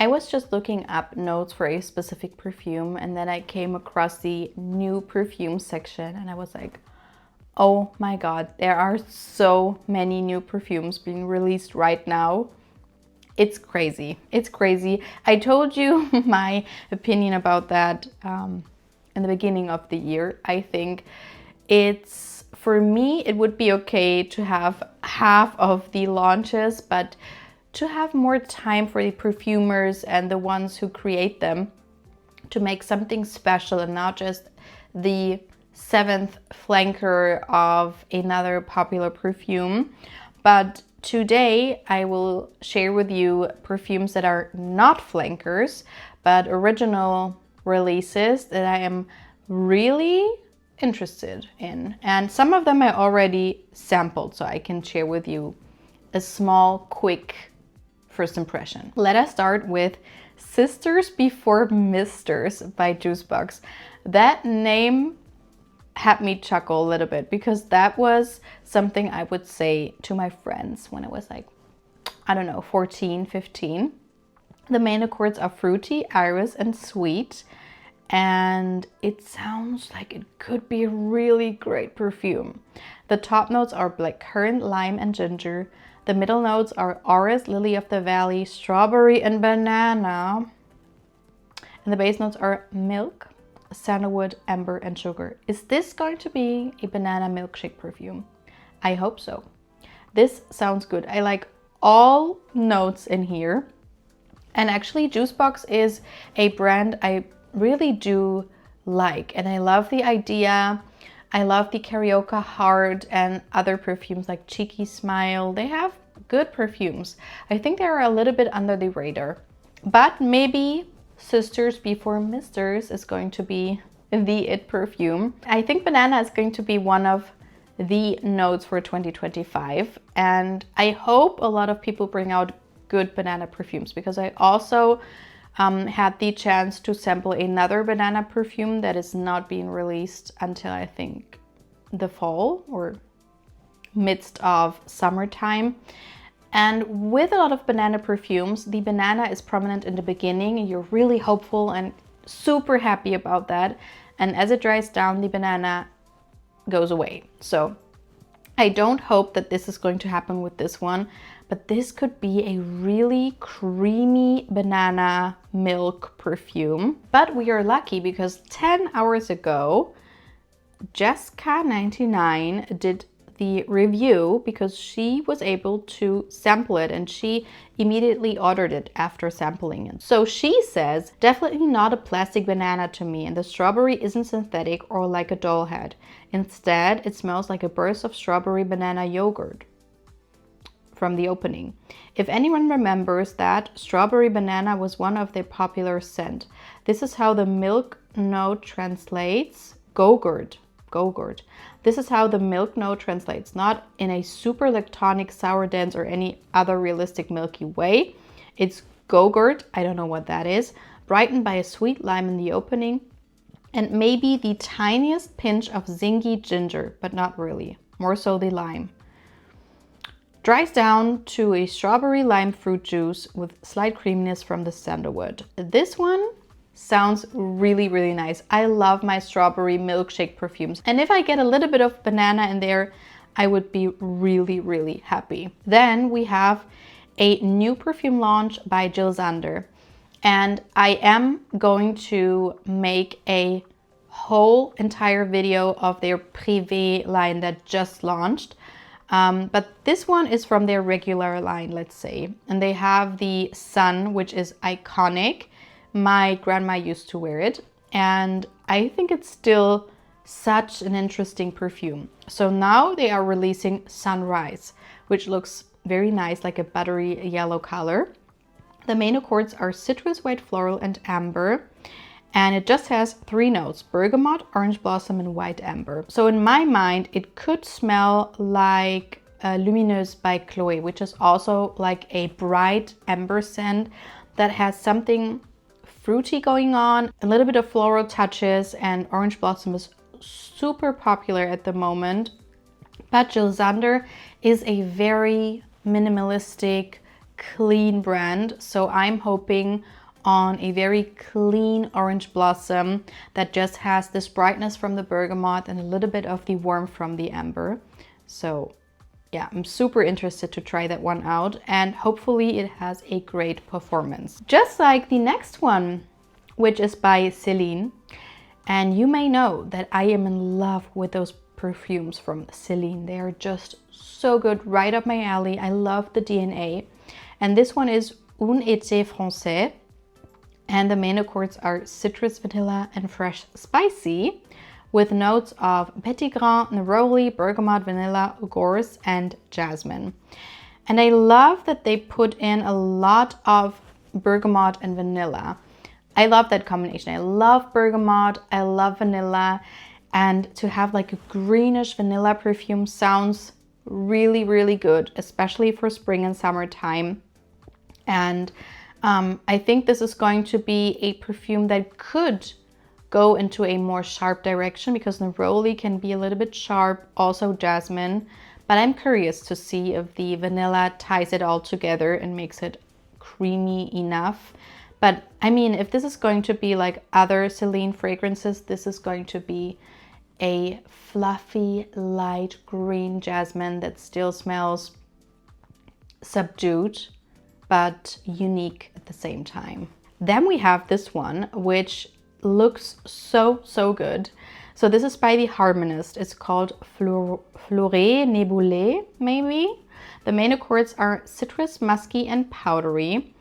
I was just looking up notes for a specific perfume, and then I came across the new perfume section, and I was like, oh my god, there are so many new perfumes being released right now. It's crazy. It's crazy. I told you my opinion about that in the beginning of the year. I think it's, for me, it would be okay to have half of the launches, but to have more time for the perfumers and the ones who create them to make something special and not just the seventh flanker of another popular perfume. But today I will share with you perfumes that are not flankers, but original releases that I am really interested in. And some of them I already sampled, so I can share with you a small, quick first impression. Let us start with Sisters Before Misters by Jusbox. That name had me chuckle a little bit because that was something I would say to my friends when I was like, I don't know, 14, 15. The main accords are fruity, iris, and sweet. And it sounds like it could be a really great perfume. The top notes are blackcurrant, lime, and ginger. The middle notes are orris, lily of the valley, strawberry, and banana. And the base notes are milk, sandalwood, amber, and sugar. Is this going to be a banana milkshake perfume? I hope so. This sounds good. I like all notes in here. And actually, Jusbox is a brand I really do like. And I love the idea. I love the Karaoke Heart and other perfumes like Cheeky Smile. They have good perfumes. I think they are a little bit under the radar. But maybe Sisters Before Misters is going to be the it perfume. I think banana is going to be one of the notes for 2025. And I hope a lot of people bring out good banana perfumes, because I also had the chance to sample another banana perfume that is not being released until I think the fall or midst of summertime. And with a lot of banana perfumes, the banana is prominent in the beginning and you're really hopeful and super happy about that. And as it dries down, the banana goes away. So I don't hope that this is going to happen with this one, but this could be a really creamy banana milk perfume. But we are lucky because 10 hours ago, Jessica99 did the review because she was able to sample it and she immediately ordered it after sampling it. So she says, definitely not a plastic banana to me, and the strawberry isn't synthetic or like a doll head. Instead, it smells like a burst of strawberry banana yogurt from the opening. If anyone remembers that, strawberry banana was one of their popular scent. This is how the milk note translates. Go-gurt. This is how the milk note translates, not in a super lactonic, sour, dense, or any other realistic milky way. It's go-gurt, I don't know what that is, brightened by a sweet lime in the opening, and maybe the tiniest pinch of zingy ginger, but not really, more so the lime. Dries down to a strawberry lime fruit juice with slight creaminess from the sandalwood. This one sounds really, really nice. I love my strawberry milkshake perfumes. And if I get a little bit of banana in there, I would be really, really happy. Then we have a new perfume launch by Jil Sander. And I am going to make a whole entire video of their Privé line that just launched. But this one is from their regular line, let's say. And they have the Sun, which is iconic. My grandma used to wear it, and I think it's still such an interesting perfume. So now they are releasing Sunrise, which looks very nice, like a buttery yellow color. The main accords are citrus, white floral, and amber. And it just has 3 notes: bergamot, orange blossom, and white amber. So in my mind, it could smell like Lumineuse by Chloe, which is also like a bright amber scent that has something fruity going on, a little bit of floral touches, and orange blossom is super popular at the moment. But Jil Sander is a very minimalistic, clean brand. So I'm hoping on a very clean orange blossom that just has this brightness from the bergamot and a little bit of the warmth from the amber. So yeah, I'm super interested to try that one out, and hopefully it has a great performance. Just like the next one, which is by Celine. And you may know that I am in love with those perfumes from Celine. They are just so good, right up my alley. I love the DNA. And this one is Un Ete Français. And the main accords are citrus, vanilla, and fresh spicy, with notes of petit grain, neroli, bergamot, vanilla, gorse, and jasmine. And I love that they put in a lot of bergamot and vanilla. I love that combination. I love bergamot, I love vanilla, and to have like a greenish vanilla perfume sounds really, really good, especially for spring and summertime. And I think this is going to be a perfume that could go into a more sharp direction, because neroli can be a little bit sharp, also jasmine. But I'm curious to see if the vanilla ties it all together and makes it creamy enough. But I mean, if this is going to be like other Celine fragrances, this is going to be a fluffy, light green jasmine that still smells subdued, but unique at the same time. Then we have this one, which looks so, so good. So this is by the Harmonist. It's called Florae, Nebulae, maybe? The main accords are citrus, musky, and powdery.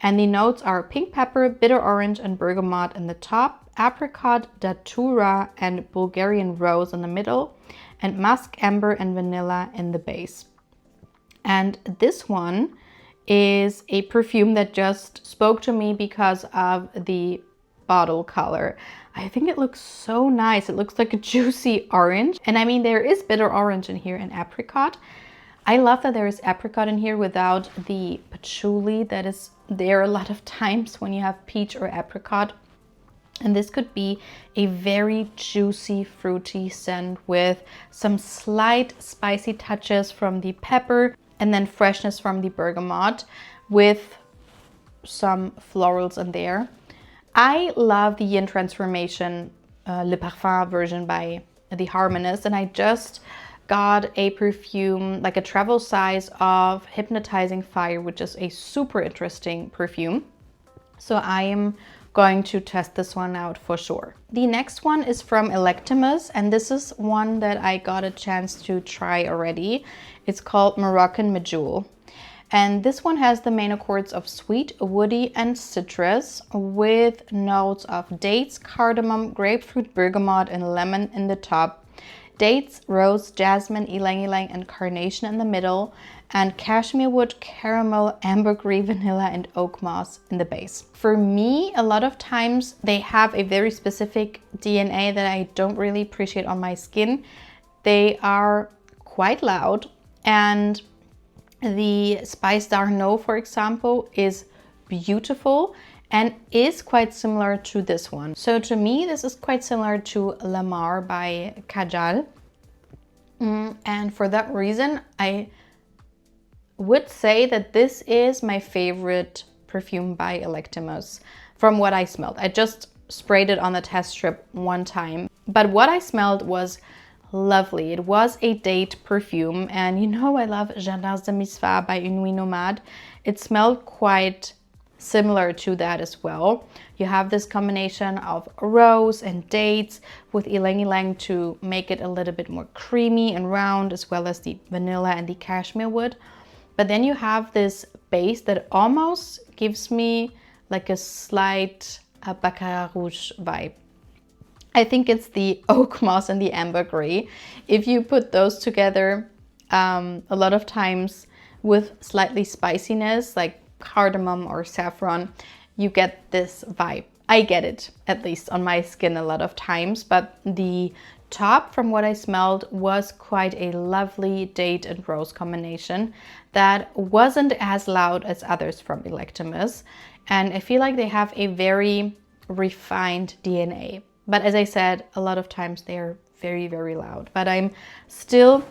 And the notes are pink pepper, bitter orange, and bergamot in the top, apricot, datura, and Bulgarian rose in the middle, and musk, amber, and vanilla in the base. And this one is a perfume that just spoke to me because of the bottle color. I think it looks so nice. It looks like a juicy orange. And I mean, there is bitter orange in here and apricot. I love that there is apricot in here without the patchouli that is there a lot of times when you have peach or apricot. And this could be a very juicy, fruity scent with some slight spicy touches from the pepper and then freshness from the bergamot with some florals in there. I love the Yin Transformation Le Parfum version by the Harmonist, and I just got a perfume, like a travel size of Hypnotizing Fire, which is a super interesting perfume. So I am going to test this one out for sure. The next one is from Electimuss, and this is one that I got a chance to try already. It's called Morrocan Medjool. And this one has the main accords of sweet, woody, and citrus, with notes of dates, cardamom, grapefruit, bergamot, and lemon in the top. Dates, rose, jasmine, ylang ylang, and carnation in the middle, and cashmere wood, caramel, ambergris, vanilla, and oak moss in the base. For me, a lot of times they have a very specific DNA that I don't really appreciate on my skin. They are quite loud, and the Spice d'Arnaud, for example, is beautiful and is quite similar to this one. So to me, this is quite similar to La Mar by Kajal. And for that reason, I would say that this is my favorite perfume by Electimuss from what I smelled. I just sprayed it on the test strip one time, but what I smelled was lovely. It was a date perfume, and you know I love Jardins de Misfa by Une Nuit Nomade. It smelled quite similar to that as well. You have this combination of rose and dates with ylang ylang to make it a little bit more creamy and round, as well as the vanilla and the cashmere wood. But then you have this base that almost gives me like a slight Baccarat Rouge vibe. I think it's the oak moss and the ambergris. If you put those together, a lot of times with slightly spiciness, like cardamom or saffron, you get this vibe. I get it, at least on my skin a lot of times, but the top, from what I smelled, was quite a lovely date and rose combination that wasn't as loud as others from Electimuss. And I feel like they have a very refined DNA. But as I said, a lot of times they're very, very loud. But I'm still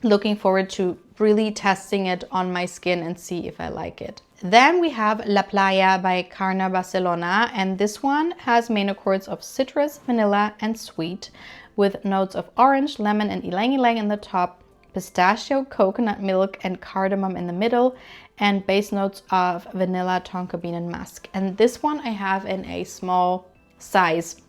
looking forward to really testing it on my skin and see if I like it. Then we have La Playa by Carner Barcelona, and this one has main accords of citrus, vanilla, and sweet, with notes of orange, lemon, and ylang ylang in the top, pistachio, coconut milk, and cardamom in the middle, and base notes of vanilla, tonka bean, and musk. And this one I have in a small size.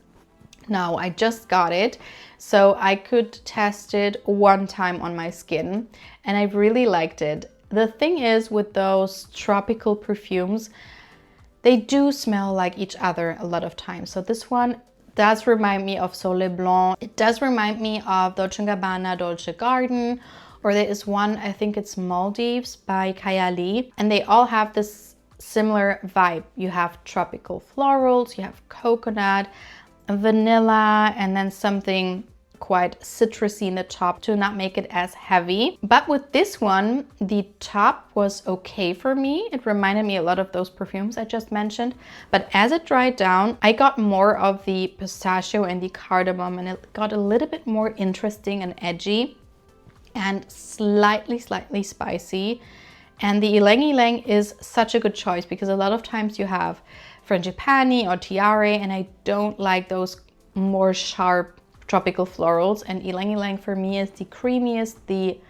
Now, I just got it, so I could test it one time on my skin, and I really liked it. The thing is, with those tropical perfumes, they do smell like each other a lot of times. So this one does remind me of Soleil Blanc. It does remind me of Dolce & Gabbana Dolce Garden, or there is one, I think it's Maldives by Kayali, and they all have this similar vibe. You have tropical florals, you have coconut, vanilla, and then something quite citrusy in the top to not make it as heavy. But with this one, the top was okay for me. It reminded me a lot of those perfumes I just mentioned, but as it dried down, I got more of the pistachio and the cardamom, and it got a little bit more interesting and edgy and slightly spicy. And the ylang ylang is such a good choice because a lot of times you have frangipani or tiare, and I don't like those more sharp tropical florals, and ylang ylang for me is the creamiest, the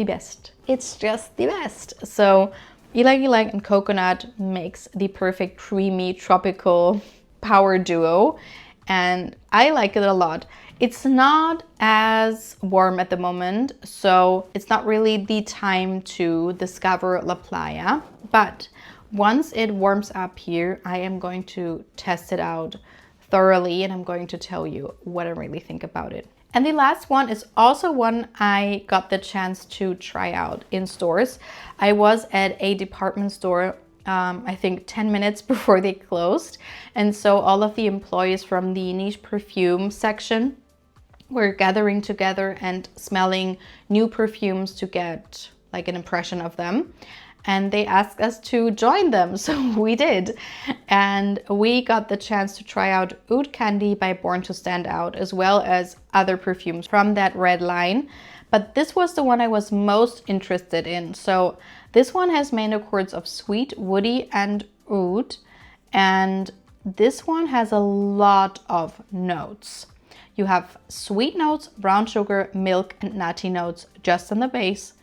best. It's just the best. So ylang ylang and coconut makes the perfect creamy tropical power duo, and I like it a lot. It's not as warm at the moment, so it's not really the time to discover La Playa, but once it warms up here, I am going to test it out thoroughly, and I'm going to tell you what I really think about it. And the last one is also one I got the chance to try out in stores. I was at a department store, I think 10 minutes before they closed. And so all of the employees from the niche perfume section were gathering together and smelling new perfumes to get like an impression of them. And they asked us to join them, so we did. And we got the chance to try out Oud Candy by Born to Stand Out, as well as other perfumes from that red line. But this was the one I was most interested in. So this one has main accords of sweet, woody, and oud. And this one has a lot of notes. You have sweet notes, brown sugar, milk, and nutty notes just on the base.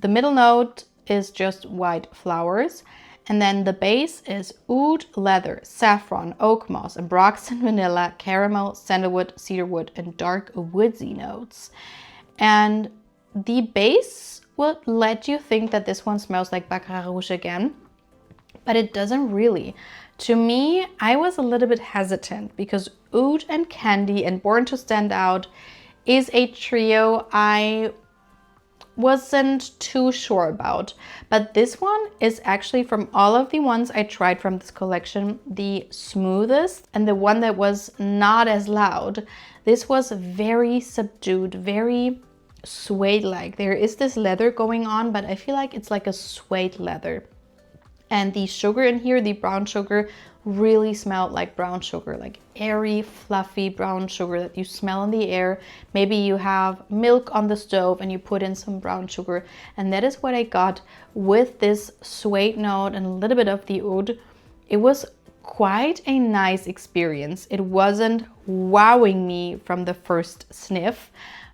The middle note is just white flowers, and then the base is oud, leather, saffron, oak moss, ambroxan, vanilla, caramel, sandalwood, cedarwood, and dark woodsy notes. And the base will let you think that this one smells like Baccarat Rouge again, but it doesn't really. To me, I was a little bit hesitant because Oud and Candy and Born to Stand Out is a trio I wasn't too sure about, but this one is actually, from all of the ones I tried from this collection, the smoothest and the one that was not as loud. This was very subdued, very suede-like. There is this leather going on, but I feel like it's like a suede leather. And the sugar in here, the brown sugar, really smelled like brown sugar, like airy, fluffy brown sugar that you smell in the air. Maybe you have milk on the stove and you put in some brown sugar. And that is what I got with this suede note and a little bit of the oud. It was quite a nice experience. It wasn't wowing me from the first sniff,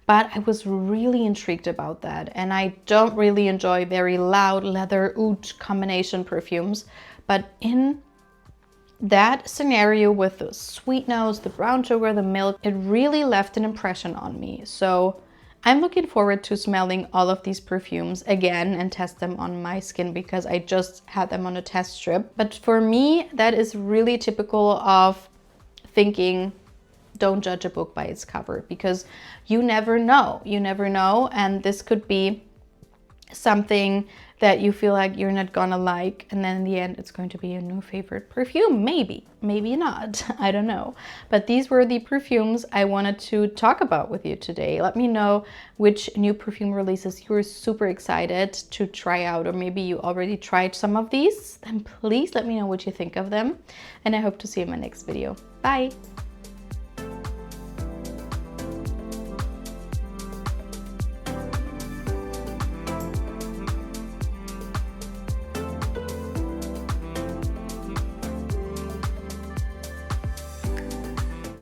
but I was really intrigued about that. And I don't really enjoy very loud leather oud combination perfumes, but in that scenario with the sweet notes, the brown sugar, the milk, it really left an impression on me. So I'm looking forward to smelling all of these perfumes again and test them on my skin because I just had them on a test strip. But for me, that is really typical of thinking, don't judge a book by its cover, because you never know. You never know, and this could be something that you feel like you're not gonna like, and then in the end it's going to be a new favorite perfume. Maybe not, I don't know. But these were the perfumes I wanted to talk about with you today. Let me know which new perfume releases you're super excited to try out, or maybe you already tried some of these. Then please let me know what you think of them, and I hope to see you in my next video. Bye.